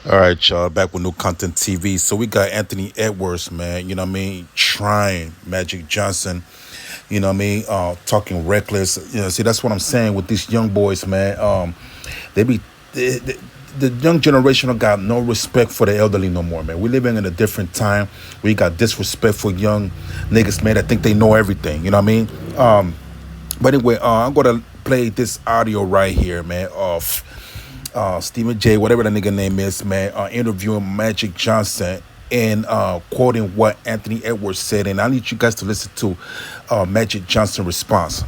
All right, y'all, back with New Content TV. So we got Anthony Edwards, man, you know what I mean, trying Magic Johnson, you know what I mean, talking reckless. See, that's what I'm saying with these young boys, man. They be the young generation don't got no respect for the elderly no more, man. We living in a different time. We got disrespectful young niggas, man, that think they know everything, you know what I mean? But anyway, I'm gonna play this audio right here, man, of Stephen J, whatever the nigga name is, man, interviewing Magic Johnson and quoting what Anthony Edwards said. And I need you guys to listen to Magic Johnson's response.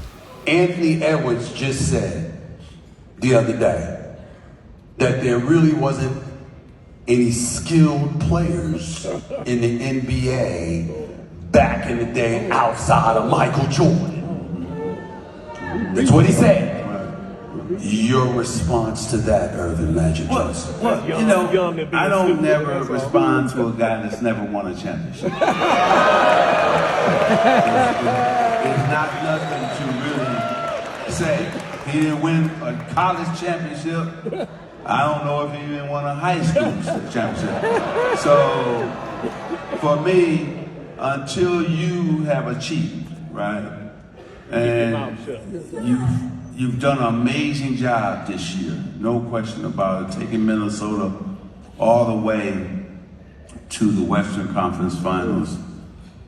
Anthony Edwards just said the other day that there really wasn't any skilled players in the NBA back in the day outside of Michael Jordan. That's what he said. Your response to that, Irvin Magic Johnson? Well, I don't never respond to a guy that's never won a championship. It's not nothing to really say. He didn't win a college championship. I don't know if he even won a high school championship. So, for me, until you have achieved, right? And you've done an amazing job this year, no question about it, taking Minnesota all the way to the Western Conference Finals.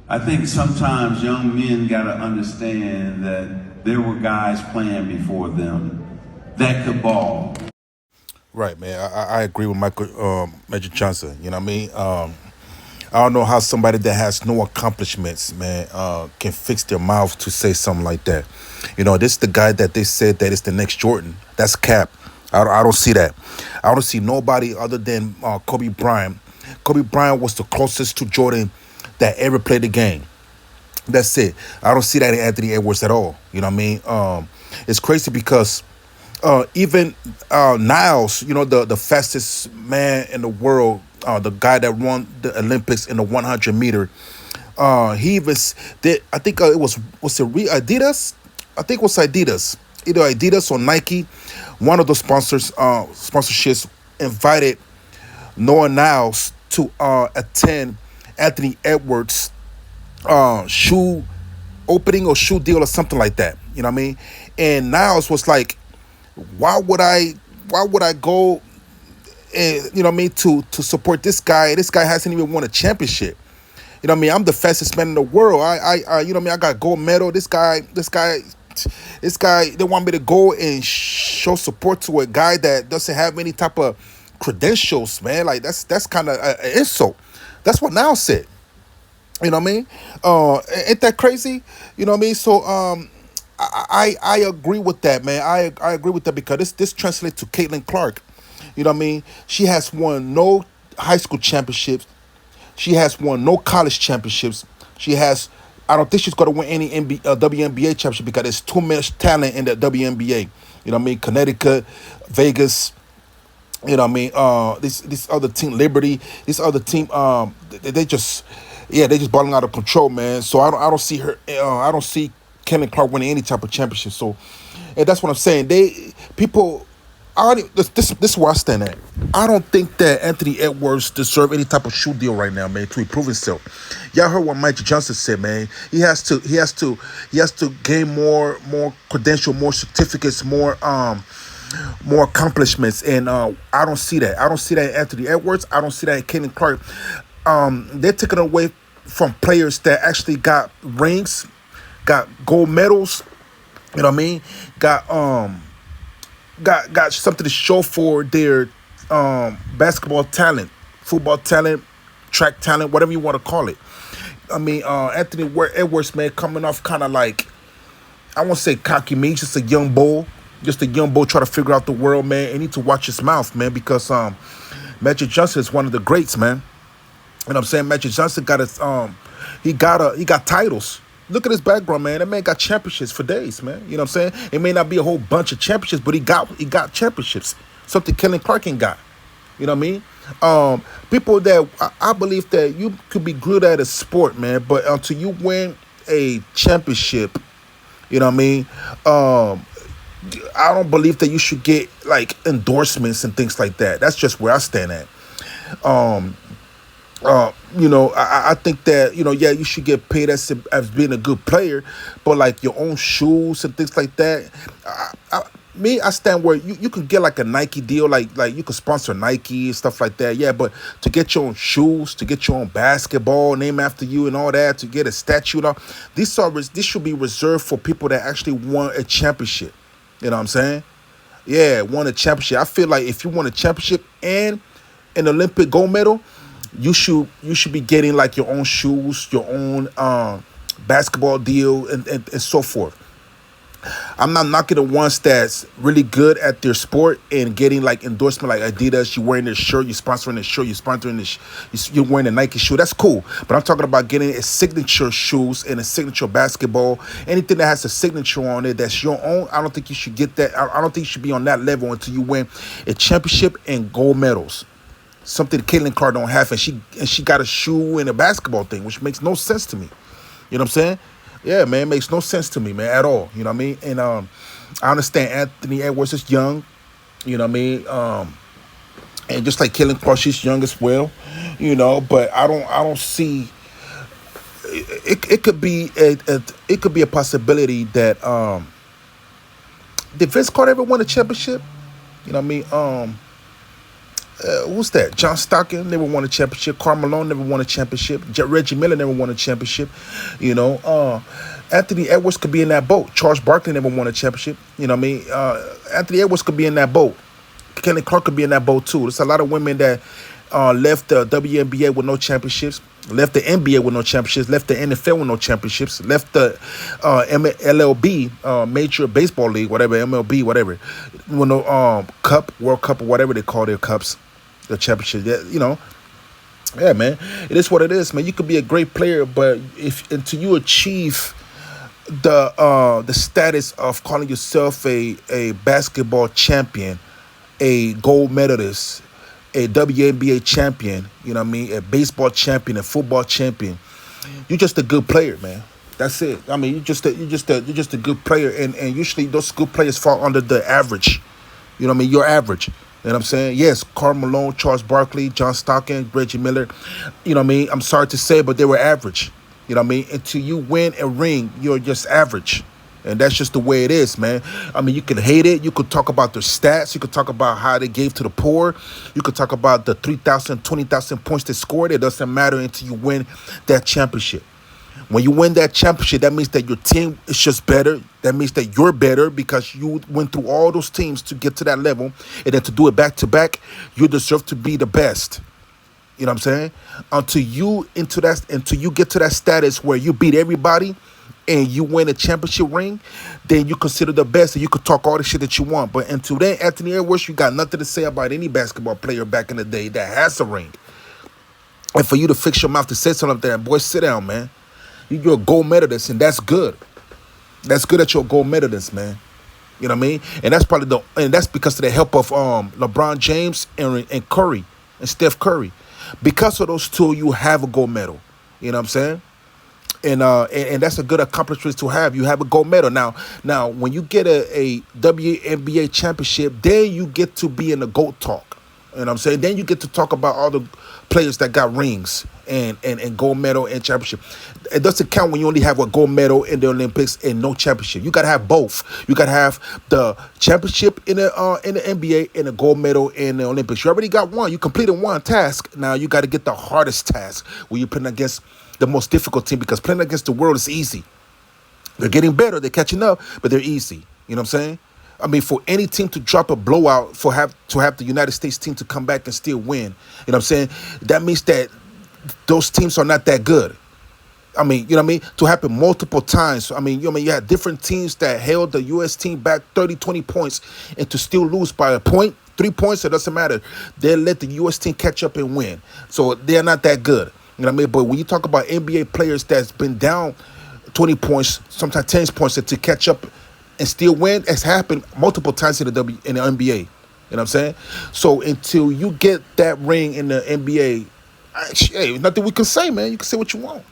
I think sometimes young men got to understand that there were guys playing before them that could ball. Right, man. I agree with Michael Magic Johnson. You know what I mean? I don't know how somebody that has no accomplishments, man, can fix their mouth to say something like that. This is the guy that they said that is the next Jordan. That's cap. I don't see that. I don't see nobody other than Kobe Bryant. Kobe Bryant was the closest to Jordan that ever played the game. That's it. I don't see that in Anthony Edwards at all. You know what I mean? It's crazy because even Niles, the fastest man in the world, the guy that won the Olympics in the 100 meter, he even did. I think it was it Adidas? I think it was Adidas, either Adidas or Nike. One of the sponsorships invited Noah Niles to attend Anthony Edwards' shoe opening or shoe deal or something like that. You know what I mean? And Niles was like, why would I go and to support this guy? This guy hasn't even won a championship. You know what I mean? I'm the fastest man in the world. I got gold medal. This guy, they want me to go and show support to a guy that doesn't have any type of credentials, man. Like that's kind of an insult. That's what Niles said. You know what I mean? Ain't that crazy? You know what I mean? So I agree with that, man. I agree with that because this translates to Caitlin Clark. You know what I mean? She has won no high school championships. She has won no college championships. I don't think she's going to win any WNBA championship because there's too much talent in the WNBA. You know what I mean? Connecticut, Vegas, you know what I mean? This other team, Liberty, this other team, they just balling out of control, man. So I don't see her. I don't see Caitlin Clark winning any type of championship. So, and that's what I'm saying. People. This is where I stand at. I don't think that Anthony Edwards deserves any type of shoe deal right now, man, to improve himself. Y'all heard what Mike Johnson said, man. He has to gain more credential, more certificates, more accomplishments, and I don't see that. I don't see that in Anthony Edwards. I don't see that in Caitlin Clark. They're taking away from players that actually got rings, got gold medals. You know what I mean? Got something to show for their basketball talent, football talent, track talent, whatever you want to call it. I mean, Anthony Edwards, man, coming off kind of like, I won't say cocky, man, he's just a young bull trying to figure out the world, man. He need to watch his mouth, man, because Magic Johnson is one of the greats, man. You know what I'm saying? Magic Johnson got he got titles. Look at his background, man. That man got championships for days, man. You know what I'm saying? It may not be a whole bunch of championships, but he got championships. Something Caitlin Clark ain't got. You know what I mean? People that I believe that you could be good at a sport, man, but until you win a championship, you know what I mean? I don't believe that you should get like endorsements and things like that. That's just where I stand at. I think that yeah, you should get paid as being a good player, but like your own shoes and things like that. I stand where you can get like a Nike deal, like you can sponsor Nike and stuff like that. Yeah, but to get your own shoes, to get your own basketball named after you and all that, to get a statue, and all, this should be reserved for people that actually won a championship. You know what I'm saying? Yeah, won a championship. I feel like if you won a championship and an Olympic gold medal, you should be getting like your own shoes, your own basketball deal, and so forth. I'm not knocking the ones that's really good at their sport and getting like endorsement like Adidas. You wearing this shirt, you sponsoring this shirt, you sponsoring this, you're wearing a Nike shoe. That's cool. But I'm talking about getting a signature shoes and a signature basketball. Anything that has a signature on it that's your own. I don't think you should get that. I don't think you should be on that level until you win a championship and gold medals. Something Caitlin Clark don't have, and she got a shoe and a basketball thing, which makes no sense to me. You know what I'm saying? Yeah, man, it makes no sense to me, man, at all. You know what I mean? And I understand Anthony Edwards is young. You know what I mean? And just like Caitlin Clark, she's young as well. But I don't see. It could be a possibility that did Vince Carter ever win a championship? You know what I mean? Who's that? John Stockton never won a championship. Karl Malone never won a championship. Reggie Miller never won a championship. Anthony Edwards could be in that boat. Charles Barkley never won a championship. You know what I mean? Anthony Edwards could be in that boat. Kelly Clark could be in that boat too. There's a lot of women that left the WNBA with no championships, left the NBA with no championships, left the NFL with no championships, left the LLB, Major Baseball League, whatever, MLB, whatever, with no cup, World Cup, or whatever they call their cups, the championship. Yeah, man, it is what it is, man. You could be a great player, but until you achieve the status of calling yourself a basketball champion, a gold medalist, a WNBA champion, you know what I mean, a baseball champion, a football champion, you're just a good player, man. That's it. I mean, you're just a good player, and usually those good players fall under the average. You know what I mean? You're average. You know what I'm saying? Yes, Karl Malone, Charles Barkley, John Stockton, Reggie Miller. You know what I mean? I'm sorry to say, but they were average. You know what I mean? Until you win a ring, you're just average. And that's just the way it is, man. I mean, you could hate it. You could talk about their stats. You could talk about how they gave to the poor. You could talk about the 3,000, 20,000 points they scored. It doesn't matter until you win that championship. When you win that championship, that means that your team is just better. That means that you're better because you went through all those teams to get to that level. And then to do it back to back, you deserve to be the best. You know what I'm saying? Until you get to that status where you beat everybody and you win a championship ring, then you consider the best and you could talk all the shit that you want. But until then, Anthony Edwards, you got nothing to say about any basketball player back in the day that has a ring. And for you to fix your mouth to say something like that, boy, sit down, man. You're a gold medalist, and that's good. That's good that you're a gold medalist, man. You know what I mean? And that's because of the help of LeBron James and Curry and Steph Curry. Because of those two, you have a gold medal. You know what I'm saying? And that's a good accomplishment to have. You have a gold medal. Now when you get a WNBA championship, then you get to be in the GOAT talk. You know what I'm saying? Then you get to talk about all the players that got rings and gold medal and championship. It doesn't count when you only have a gold medal in the Olympics and no championship. You gotta have both. You gotta have the championship in the NBA and a gold medal in the Olympics. You already got one. You completed one task. Now you got to get the hardest task where you're playing against the most difficult team, because playing against the world is easy. They're getting better. They're catching up, but they're easy. You know what I'm saying? I mean, for any team to drop a blowout, to have the United States team to come back and still win, you know what I'm saying? That means that those teams are not that good. I mean, you know what I mean? To happen multiple times. I mean, you had different teams that held the U.S. team back 30, 20 points and to still lose by a point, 3 points, it doesn't matter. They let the U.S. team catch up and win. So they're not that good. You know what I mean? But when you talk about NBA players that's been down 20 points, sometimes 10 points, to catch up and still win, it's happened multiple times in the NBA. You know what I'm saying? So until you get that ring in the NBA, hey, nothing we can say, man. You can say what you want.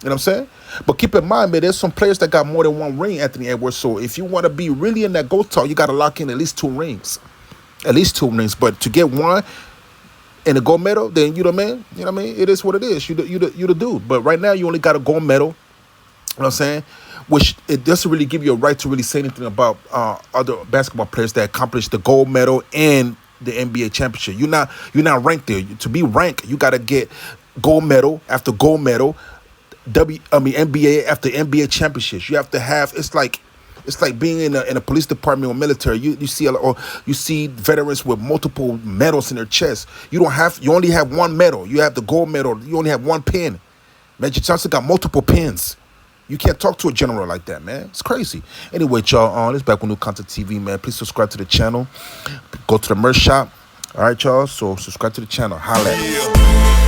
You know what I'm saying? But keep in mind, man, there's some players that got more than one ring, Anthony Edwards. So if you want to be really in that GOAT talk, you got to lock in at least 2 rings. At least 2 rings. But to get one, and a gold medal, then you the man. You know what I mean? It is what it is. You the dude. But right now, you only got a gold medal. You know what I'm saying? Which it doesn't really give you a right to really say anything about other basketball players that accomplished the gold medal and the NBA championship. You're not ranked there. To be ranked, you got to get gold medal after gold medal, NBA after NBA championships. You have to have. It's like being in a police department or military. You see veterans with multiple medals in their chest. You only have one medal. You have the gold medal. You only have one pin. Magic Johnson got multiple pins. You can't talk to a general like that, man. It's crazy. Anyway, y'all, this is Back with New Content TV, man. Please subscribe to the channel. Go to the merch shop. All right, y'all. So subscribe to the channel. Holla at me.